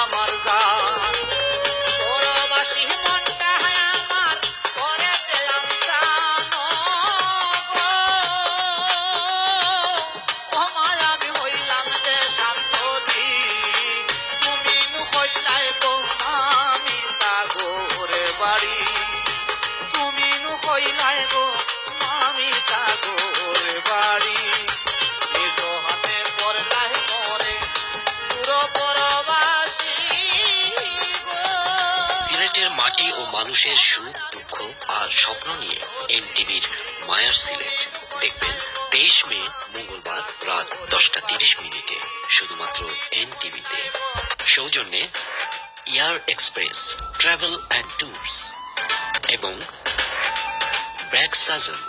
আমার জান পরবাসী মনটা আমার করেতে আনতানো গো ও মায়া আমি হইলাম দেশান্তরী তুমি নু হইলাই গো আমি সাগরে বাড়ি তুমি নু হইলাই গো আমি সাগরে বাড়ি নিজ হাতে পড়লাই মরে পুরো পরবাসী গো। সিলেটের মাটি ও মানুষের সুখ দুঃখ আর স্বপ্ন নিয়ে এনটিভির মায়ার সিলেট দেখবেন 23 মে মঙ্গলবার রাত 10:30 শুধুমাত্র এনটিভিতে। সৌজন্যে air express travel and tours এবং ব্র্যাক সাজন।